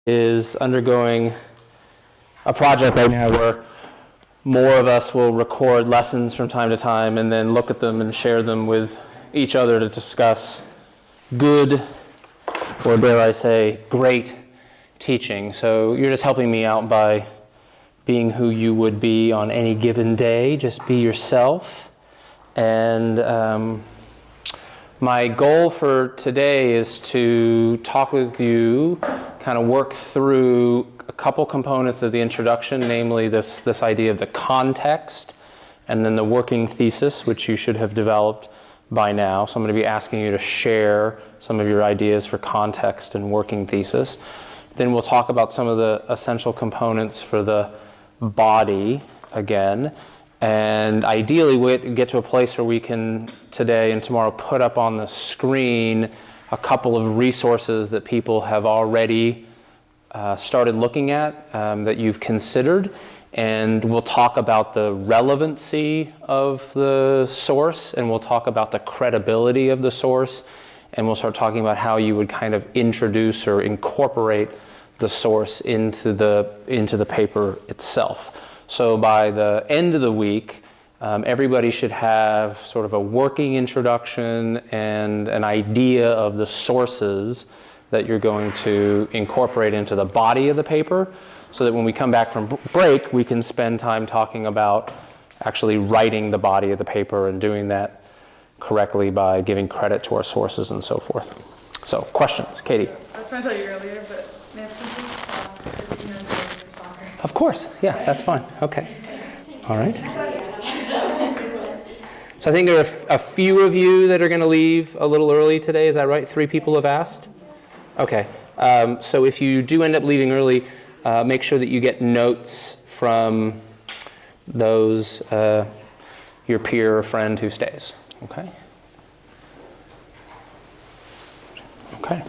is undergoing a project right now where more of us will record lessons from time to time and then look at them and share them with each other to discuss good, or dare I say, great teaching. So you're just helping me out by being who you would be on any given day. Just be yourself. And my goal for today is to talk with you, kind of work through a couple components of the introduction, namely this idea of the context and then the working thesis, which you should have developed by now. So I'm going to be asking you to share some of your ideas for context and working thesis. Then we'll talk about some of the essential components for the body again. And ideally, we'll get to a place where we can, today and tomorrow, put up on the screen a couple of resources that people have already started looking at, that you've considered. And we'll talk about the relevancy of the source, and we'll talk about the credibility of the source, and we'll start talking about how you would kind of introduce or incorporate the source into the paper itself. So by the end of the week, everybody should have sort of a working introduction and an idea of the sources that you're going to incorporate into the body of the paper, so that when we come back from break, we can spend time talking about actually writing the body of the paper and doing that correctly by giving credit to our sources and so forth. So, questions? Katie? I was trying to tell you earlier, but may I please ask 15 minutes later for soccer? Of course. Yeah, that's fine. Okay. All right. So I think there are a few of you that are going to leave a little early today. Is that right? 3 people have asked? Okay. So if you do end up leaving early, make sure that you get notes from those, your peer or friend who stays. Okay? Okay.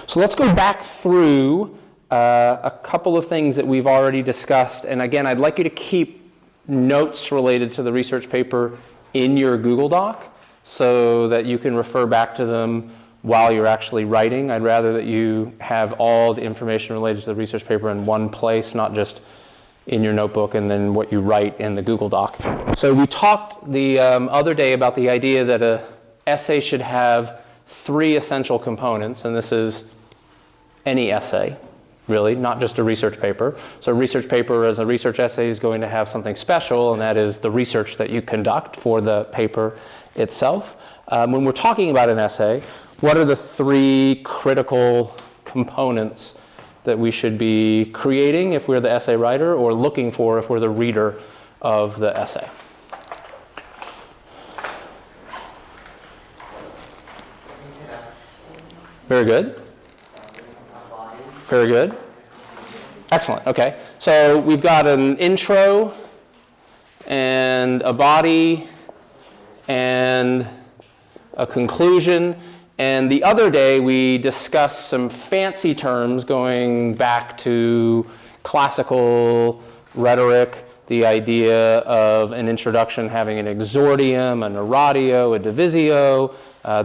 So let's go back through a couple of things that we've already discussed. And again, I'd like you to keep notes related to the research paper in your Google Doc so that you can refer back to them while you're actually writing. I'd rather that you have all the information related to the research paper in one place, not just in your notebook and then what you write in the Google Doc. So we talked the other day about the idea that an essay should have 3 essential components, and this is any essay, really, not just a research paper. So a research paper as a research essay is going to have something special, and that is the research that you conduct for the paper itself. When we're talking about an essay, what are the 3 critical components that we should be creating if we're the essay writer, or looking for if we're the reader of the essay? Very good. Very good. Excellent. Okay. So we've got an intro and a body and a conclusion. And the other day we discussed some fancy terms going back to classical rhetoric, the idea of an introduction having an exordium, a narratio, a divisio,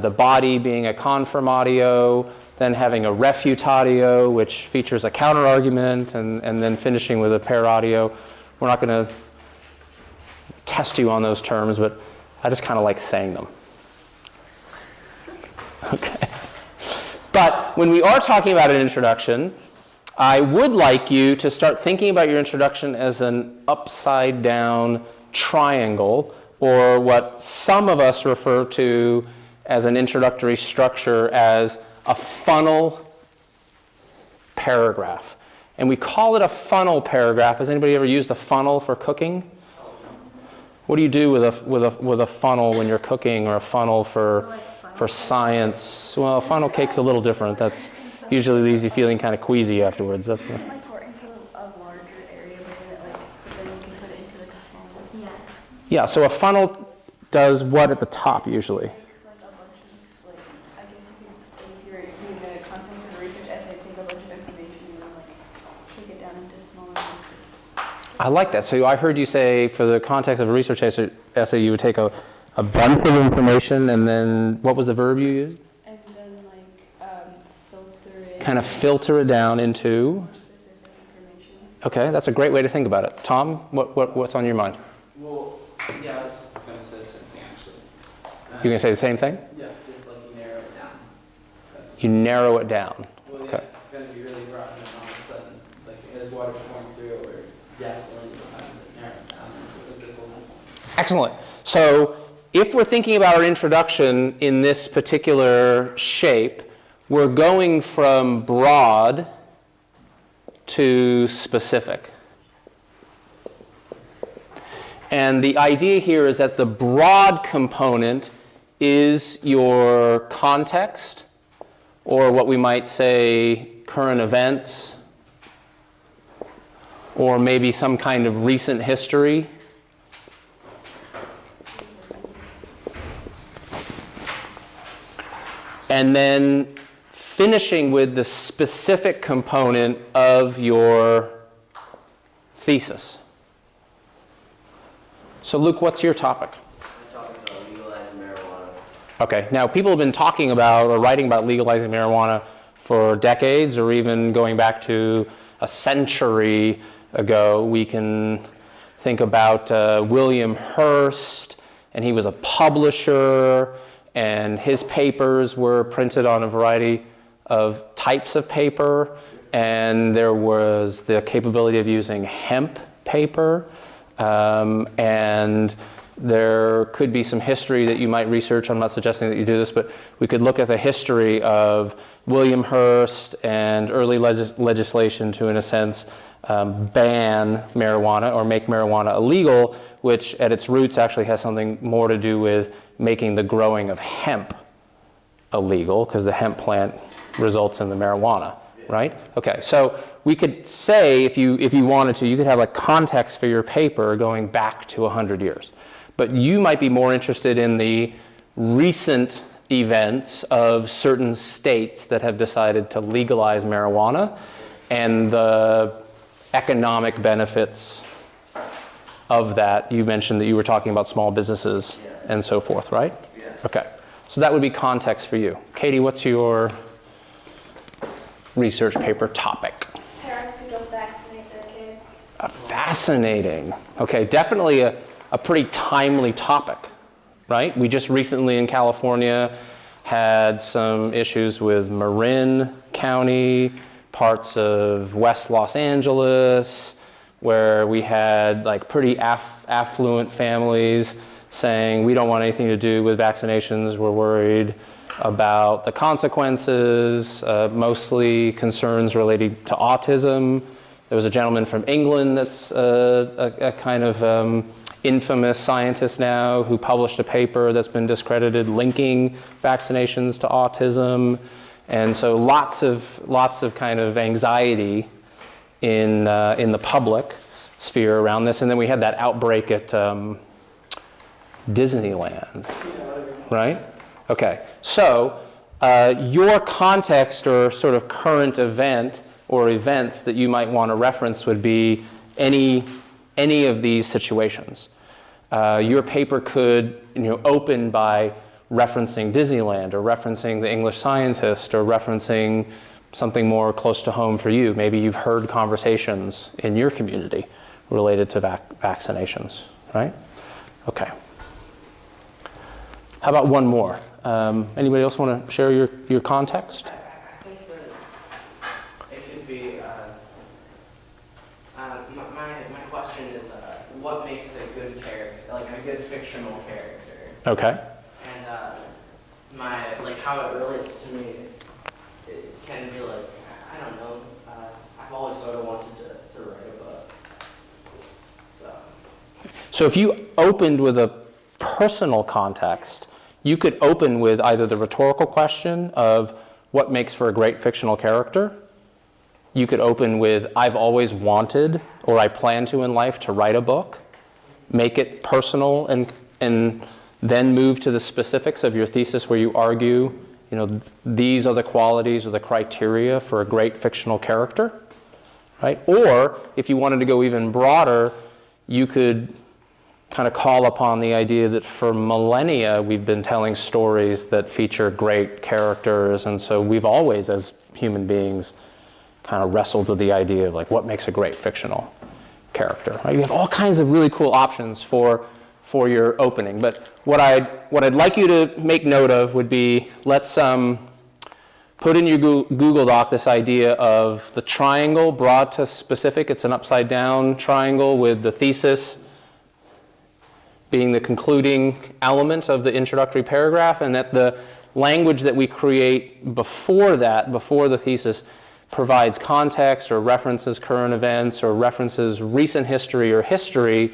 the body being a confirmatio, then having a refutatio, which features a counterargument, and then finishing with a paratio. We're not going to test you on those terms, but I just kind of like saying them. Okay. But when we are talking about an introduction, I would like you to start thinking about your introduction as an upside down triangle, or what some of us refer to as an introductory structure as a funnel paragraph. And we call it a funnel paragraph. Has anybody ever used a funnel for cooking? What do you do with a funnel when you're cooking, or a funnel for science? Well, a funnel cake's a little different. That's usually leaves you feeling kind of queasy afterwards. That's Like pour into a larger area within it, like then you can put it into like a small one. Yes. Yeah. So a funnel does what at the top usually? Takes like a bunch of, like, I guess you could, if you're doing the context of a research essay, take a bunch of information and then like take it down into smaller pieces. I like that. So I heard you say for the context of a research essay you would take a bunch of information, and then what was the verb you used? And then like filter it kind of filter it down into, More specific information. okay, that's a great way to think about it. Tom, what's on your mind? Well, yeah, I was going to say the same thing actually. You're going to say the same thing? Yeah, just like you narrow it down. You narrow it down. Well, yeah, Okay. it's going to be really broad and then all of a sudden, like as water's pouring through or gasoline, sometimes it narrows down into just a little point. Excellent. So if we're thinking about our introduction in this particular shape, we're going from broad to specific. And the idea here is that the broad component is your context, or what we might say current events, or maybe some kind of recent history. And then finishing with the specific component of your thesis. So Luke, what's your topic? My topic about legalizing marijuana. Okay, now people have been talking about or writing about legalizing marijuana for decades, or even going back to a century ago. We can think about William Hearst, and he was a publisher, and his papers were printed on a variety of types of paper, and there was the capability of using hemp paper, and there could be some history that you might research. I'm not suggesting that you do this, but we could look at the history of William Hearst and early legislation to, in a sense, ban marijuana or make marijuana illegal, which at its roots actually has something more to do with making the growing of hemp illegal, because the hemp plant results in the marijuana, right? Okay, so we could say, if you wanted to, you could have a context for your paper going back to 100 years. But you might be more interested in the recent events of certain states that have decided to legalize marijuana and the economic benefits of that. You mentioned that you were talking about small businesses and so forth, right? Yeah. Okay, so that would be context for you. Katie, what's your research paper topic? Parents who don't vaccinate their kids. Fascinating. Okay, definitely a pretty timely topic, right? We just recently in California had some issues with Marin County, parts of West Los Angeles, where we had like pretty affluent families saying, we don't want anything to do with vaccinations, we're worried about the consequences, mostly concerns related to autism. There was a gentleman from England that's a kind of infamous scientist now who published a paper that's been discredited linking vaccinations to autism. And so lots of kind of anxiety in the public sphere around this. And then we had that outbreak at Disneyland, right? Okay, so your context or sort of current event or events that you might want to reference would be any of these situations. Your paper could open by referencing Disneyland or referencing the English scientist or referencing something more close to home for you. Maybe you've heard conversations in your community related to vaccinations, right? Okay. How about one more? Anybody else want to share your context? I think that it could be, my question is, what makes a good character, like a good fictional character? Okay. And how it relates to me, it can be like, I don't know, I've always sort of wanted to write a book. So if you opened with a personal context, you could open with either the rhetorical question of what makes for a great fictional character. You could open with, I've always wanted, or I plan to in life, to write a book. Make it personal and then move to the specifics of your thesis where you argue, these are the qualities or the criteria for a great fictional character, right? Or if you wanted to go even broader, you could kind of call upon the idea that for millennia we've been telling stories that feature great characters, and so we've always, as human beings, kind of wrestled with the idea of like what makes a great fictional character. Right? You have all kinds of really cool options for your opening, but what I'd like you to make note of would be, let's put in your Google Doc this idea of the triangle, broad to specific. It's an upside down triangle with the thesis being the concluding element of the introductory paragraph, and that the language that we create before that, before the thesis, provides context or references current events or references recent history or history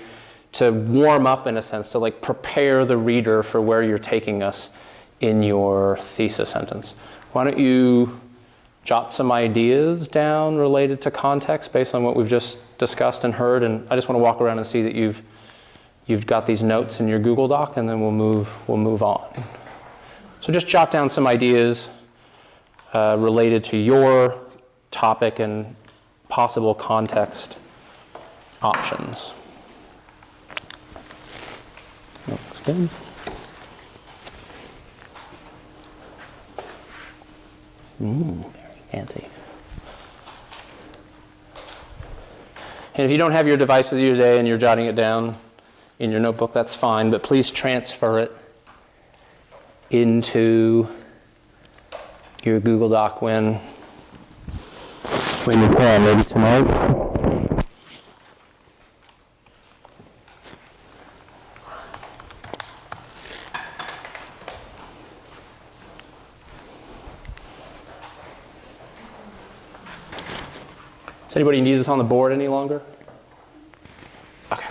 to warm up, in a sense, to like prepare the reader for where you're taking us in your thesis sentence. Why don't you jot some ideas down related to context based on what we've just discussed and heard, and I just want to walk around and see that you've got these notes in your Google Doc, and then we'll move on. So just jot down some ideas related to your topic and possible context options. Looks good. Very fancy. And if you don't have your device with you today and you're jotting it down in your notebook, that's fine, but please transfer it into your Google Doc when you can, maybe tonight. Does anybody need this on the board any longer? Okay.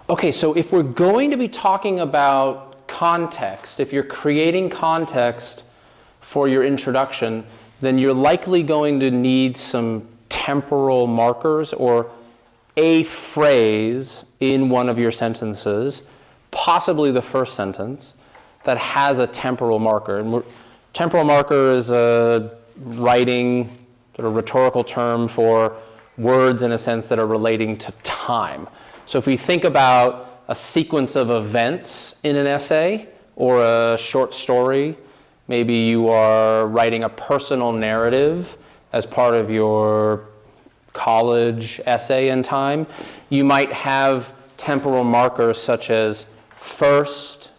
Okay, so if we're going to be talking about context, if you're creating context for your introduction, then you're likely going to need some temporal markers or a phrase in one of your sentences, possibly the first sentence, that has a temporal marker. And temporal marker is a writing sort of rhetorical term for words in a sense that are relating to time. So if we think about a sequence of events in an essay or a short story, maybe you are writing a personal narrative as part of your college essay in time, you might have temporal markers such as first,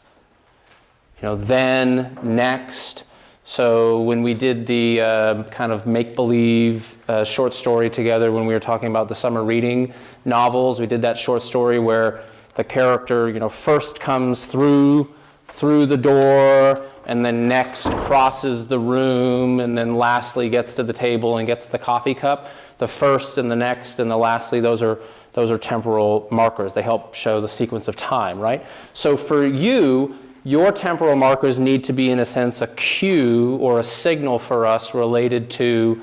then, next. So when we did the kind of make-believe short story together when we were talking about the summer reading novels, we did that short story where the character, first comes through the door, and then next crosses the room, and then lastly gets to the table and gets the coffee cup. The first and the next and the lastly, those are temporal markers. They help show the sequence of time, right? So for you, your temporal markers need to be, in a sense, a cue or a signal for us related to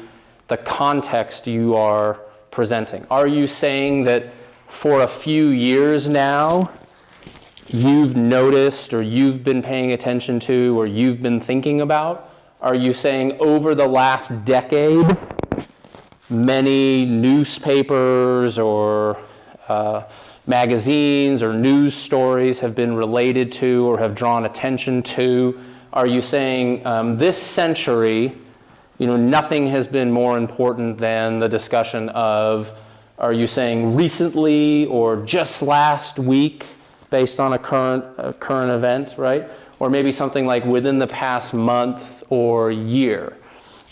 the context you are presenting. Are you saying that for a few years now, you've noticed or you've been paying attention to or you've been thinking about? Are you saying over the last decade, many newspapers or magazines or news stories have been related to or have drawn attention to? Are you saying this century, nothing has been more important than the discussion of, are you saying recently or just last week based on a current event, right? Or maybe something like within the past month or year.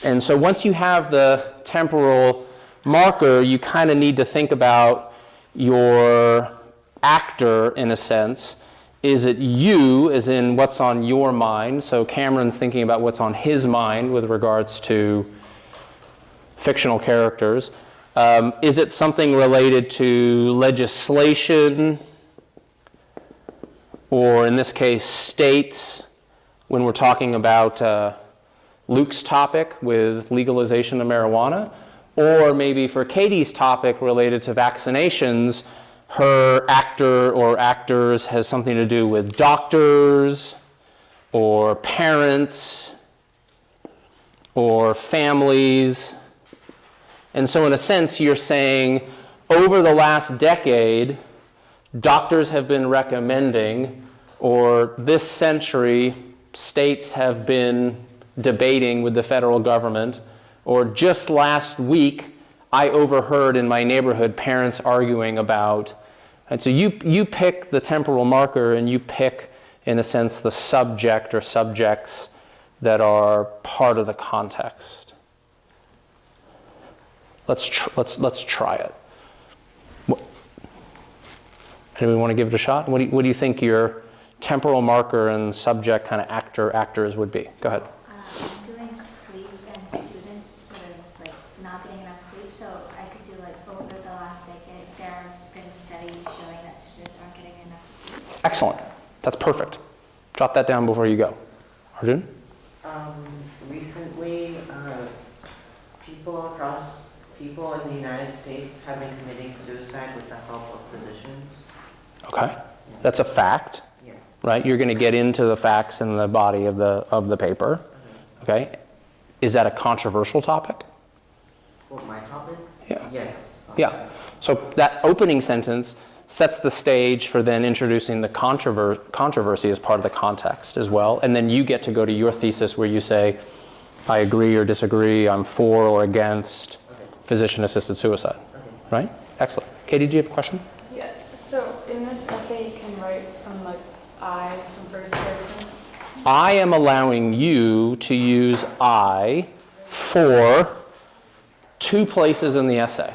And so once you have the temporal marker, you kind of need to think about your actor, in a sense. Is it you, as in what's on your mind? So Cameron's thinking about what's on his mind with regards to fictional characters. Is it something related to legislation, or in this case, states, when we're talking about Luke's topic with legalization of marijuana? Or maybe for Katie's topic related to vaccinations, her actor or actors has something to do with doctors or parents or families. And so in a sense, you're saying over the last decade, doctors have been recommending, or this century, states have been debating with the federal government, or just last week, I overheard in my neighborhood parents arguing about. And so you pick the temporal marker and you pick, in a sense, the subject or subjects that are part of the context. Let's try it. Anyone want to give it a shot? What do you think your temporal marker and subject kind of actors would be? Go ahead. Doing sleep and students sort of like not getting enough sleep. So I could do like over the last decade, there have been studies showing that students aren't getting enough sleep. Excellent. That's perfect. Jot that down before you go. Arjun? Recently, people in the United States have been committing suicide with the help of physicians. Okay. That's a fact, Yeah. right? You're going to get into the facts in the body of the paper. Okay. Is that a controversial topic? Well, my topic? Yeah. Yes. Yeah. So that opening sentence sets the stage for then introducing the controversy as part of the context as well. And then you get to go to your thesis where you say, I agree or disagree, I'm for or against physician-assisted suicide. Right? Excellent. Katie, do you have a question? Yeah, so in this essay, you can write from like I from first person. I am allowing you to use I for 2 places in the essay.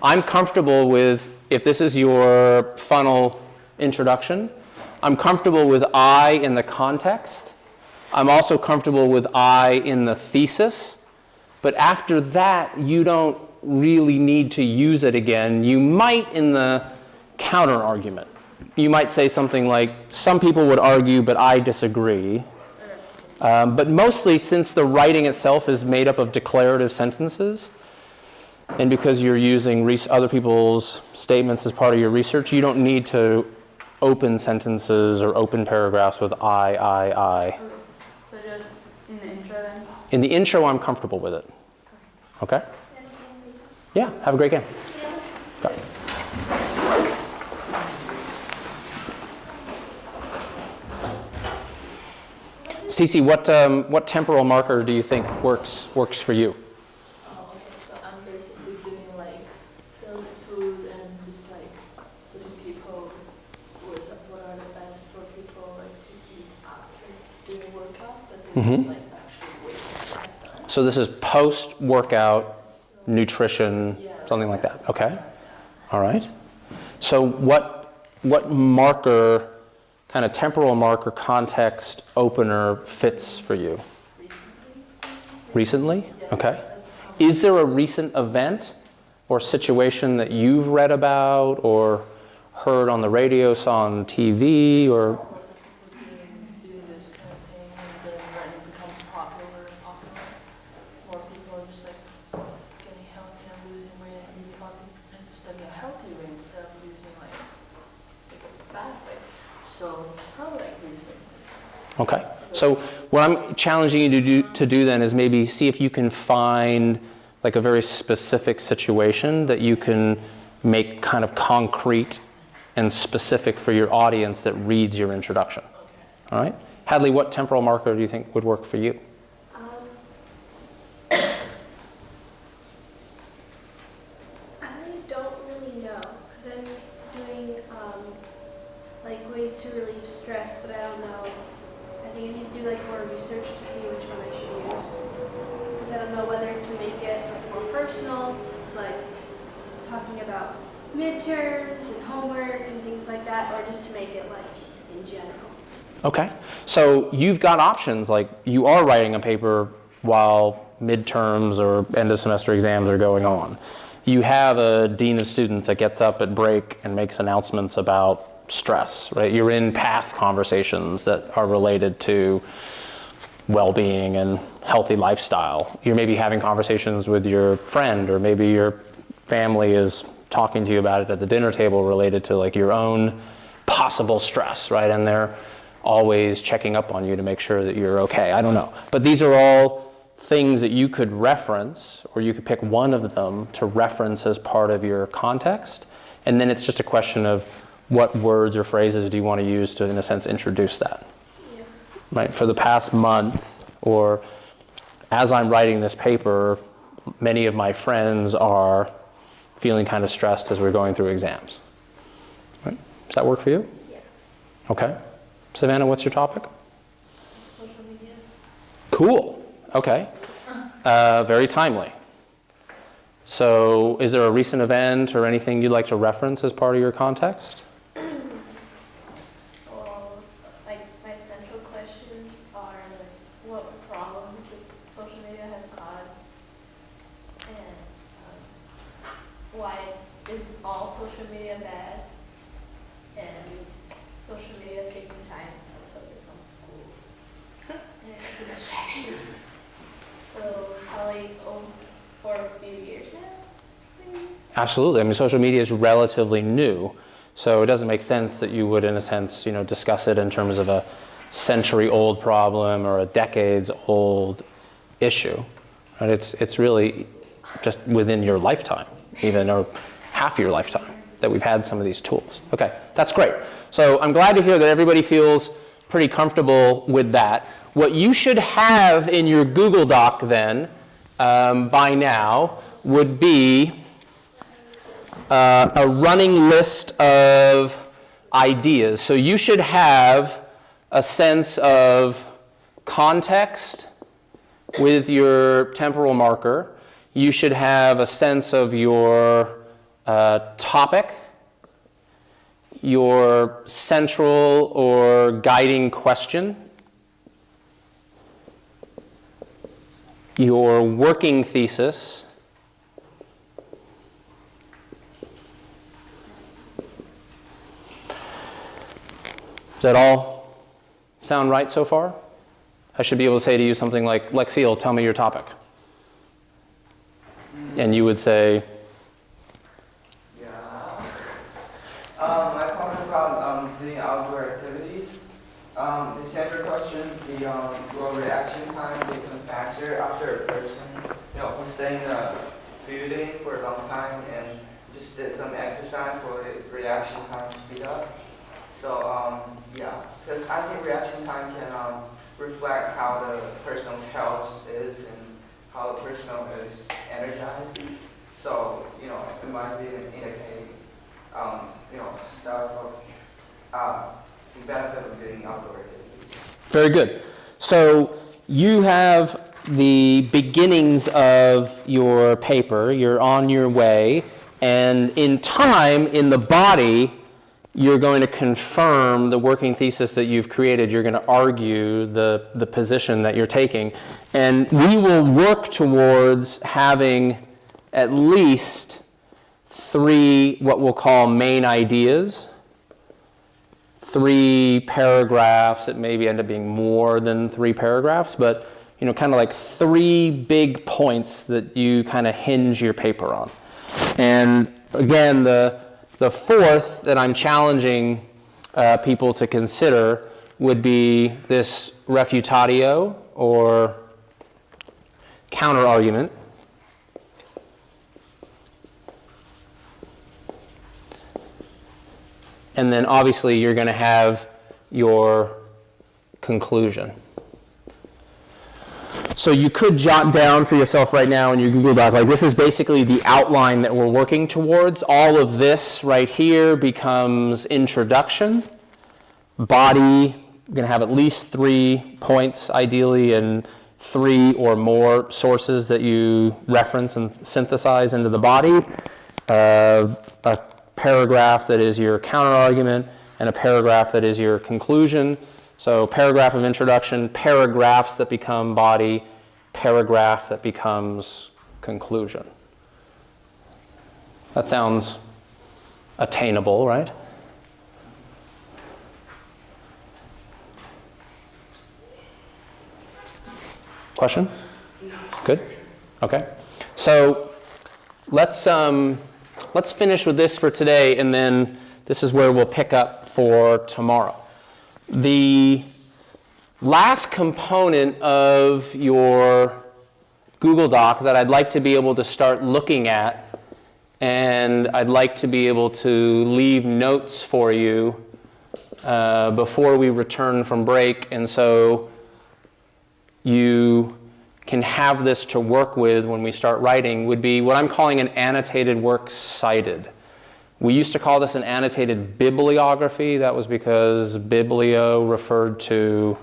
I'm comfortable with, if this is your funnel introduction, I'm comfortable with I in the context. I'm also comfortable with I in the thesis. But after that, you don't really need to use it again. You might in the counter argument. You might say something like, some people would argue, but I disagree. But mostly, since the writing itself is made up of declarative sentences, and because you're using other people's statements as part of your research, you don't need to open sentences or open paragraphs with I. So just in the intro then? In the intro, I'm comfortable with it. Okay? Yeah, have a great game. Go. Cece, what temporal marker do you think works for you? So I'm basically doing like the food and just like putting people with what are the best for people like to eat after doing a workout, but they don't like actually waste time. So this is post-workout nutrition, Yeah, something like that. Okay. All right. So what marker kind of temporal marker context opener fits for you? Recently? Okay. Is there a recent event or situation that you've read about or heard on the radio, saw on TV, or? Doing this kind of thing, and then when it becomes popular, more people are just like getting healthy and losing weight and eating healthy, and just study a healthy way instead of using like a bad way. So probably like recently. Okay. So what I'm challenging you to do then is maybe see if you can find like a very specific situation that you can make kind of concrete and specific for your audience that reads your introduction. Okay. All right? Hadley, what temporal marker do you think would work for you? I don't really know, because I'm doing like ways to relieve stress, but I don't know. I think I need to do like more research to see which one I should use, because I don't know whether to make it like more personal, like talking about midterms and homework and things like that, or just to make it like in general. Okay. So you've got options, like you are writing a paper while midterms or end of semester exams are going on. You have a dean of students that gets up at break and makes announcements about stress, right? You're in path conversations that are related to well-being and healthy lifestyle. You're maybe having conversations with your friend, or maybe your family is talking to you about it at the dinner table related to like your own possible stress, right? And they're always checking up on you to make sure that you're okay. I don't know. But these are all things that you could reference, or you could pick one of them to reference as part of your context. And then it's just a question of what words or phrases do you want to use to, in a sense, introduce that. Yeah. Right? For the past month, or as I'm writing this paper, many of my friends are feeling kind of stressed as we're going through exams. Right? Does that work for you? Yeah. Okay. Savannah, what's your topic? Social media. Cool. Okay. Very timely. So is there a recent event or anything you'd like to reference as part of your context? Well, like my central questions are like what problems social media has caused, and why is all social media bad, and is social media taking time to focus on school, and it's a distraction. So probably for a few years now, maybe? Absolutely. I mean, social media is relatively new, so it doesn't make sense that you would, in a sense, discuss it in terms of a century-old problem or a decades-old issue. Right? It's really just within your lifetime, even, or half your lifetime, that we've had some of these tools. Okay, that's great. So I'm glad to hear that everybody feels pretty comfortable with that. What you should have in your Google Doc then, by now, would be a running list of ideas. So you should have a sense of context with your temporal marker. You should have a sense of your topic, your central or guiding question, your working thesis, does that all sound right so far? I should be able to say to you something like, Lexiel, tell me your topic. And you would say, I comment about doing outdoor activities. The second question, your reaction time become faster after a person, who's staying feeding for a long time and just did some exercise for the reaction time speed up. So because I think reaction time can reflect how the person's health is and how the person is energized. So it might be indicating stuff of the benefit of doing outdoor activities. very good. So you have the beginnings of your paper, you're on your way, and in time, in the body, you're going to confirm the working thesis that you've created. You're going to argue the position that you're taking. And we will work towards having at least 3 what we'll call main ideas, 3 paragraphs. It maybe end up being more than 3 paragraphs, but kind of like 3 big points that you kind of hinge your paper on. And again, the 4th that I'm challenging people to consider would be this refutatio, or counter-argument. And then obviously you're going to have your conclusion. So you could jot down for yourself right now in your Google Doc, like this is basically the outline that we're working towards. All of this right here becomes introduction. Body, you're going to have at least 3 points ideally, and 3 or more sources that you reference and synthesize into the body. A paragraph that is your counter-argument, and a paragraph that is your conclusion. So paragraph of introduction, paragraphs that become body, paragraph that becomes conclusion. That sounds attainable, right? Question? Good? Okay. So let's finish with this for today, and then this is where we'll pick up for tomorrow. The last component of your Google Doc that I'd like to be able to start looking at, and I'd like to be able to leave notes for you before we return from break, and so you can have this to work with when we start writing, would be what I'm calling an annotated works cited. We used to call this an annotated bibliography. That was because biblio referred to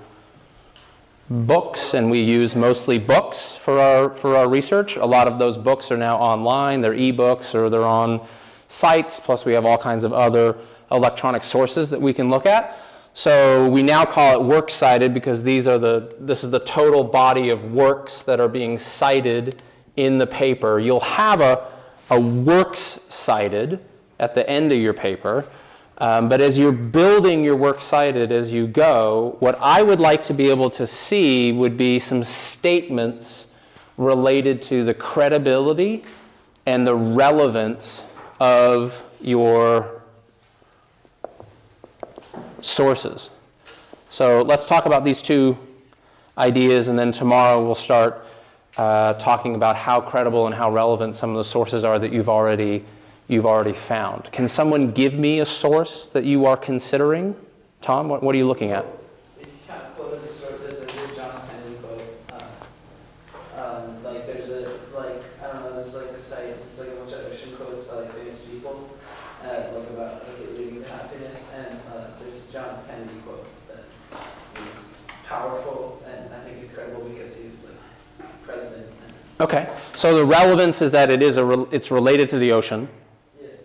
books, and we use mostly books for our research. A lot of those books are now online. They're ebooks or they're on sites, plus we have all kinds of other electronic sources that we can look at. So we now call it works cited because this is the total body of works that are being cited in the paper. You'll have a works cited at the end of your paper, but as you're building your works cited as you go, what I would like to be able to see would be some statements related to the credibility and the relevance of your sources. So let's talk about these 2 ideas, and then tomorrow we'll start talking about how credible and how relevant some of the sources are that you've already found. Can someone give me a source that you are considering? Tom, what are you looking at? If you kind of quote as a source, there's a good John Kennedy quote. Like there's I don't know, it's like a site, it's like a bunch of ocean quotes by like famous people, like about it leading to happiness, and there's a John Kennedy quote that is powerful, and I think it's credible because he was like president. Okay, so the relevance is that it's related to the ocean.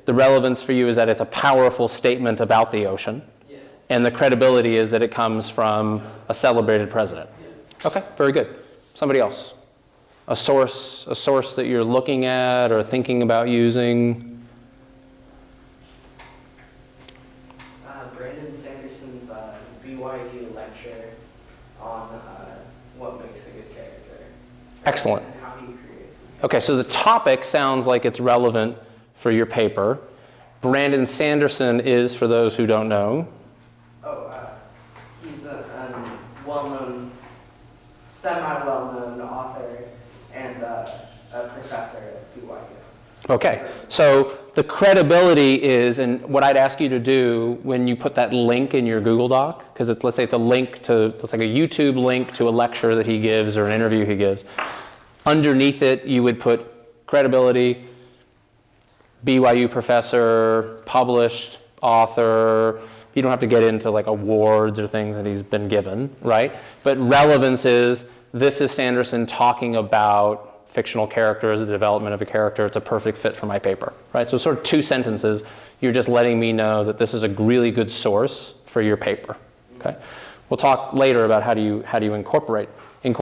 The relevance for you is that it's a powerful statement about the ocean. Yeah. And the credibility is that it comes from a celebrated president. Yeah. Okay, very good. Somebody else? A source that you're looking at or thinking about using? Brandon Sanderson's BYU lecture on what makes a good character. Excellent. And how he creates his Okay, so the topic sounds like it's relevant for your paper. Brandon Sanderson is, for those who don't know. He's a well-known, semi-well-known author and a professor at BYU. Okay, so the credibility is, and what I'd ask you to do when you put that link in your Google Doc, because let's say it's a link to, it's like a YouTube link to a lecture that he gives or an interview he gives. Underneath it, you would put credibility, BYU professor, published author. You don't have to get into like awards or things that he's been given, right? But relevance is, this is Sanderson talking about fictional character, the development of a character, it's a perfect fit for my paper, right? So sort of 2 sentences, you're just letting me know that this is a really good source for your paper, okay? We'll talk later about how do you incorporate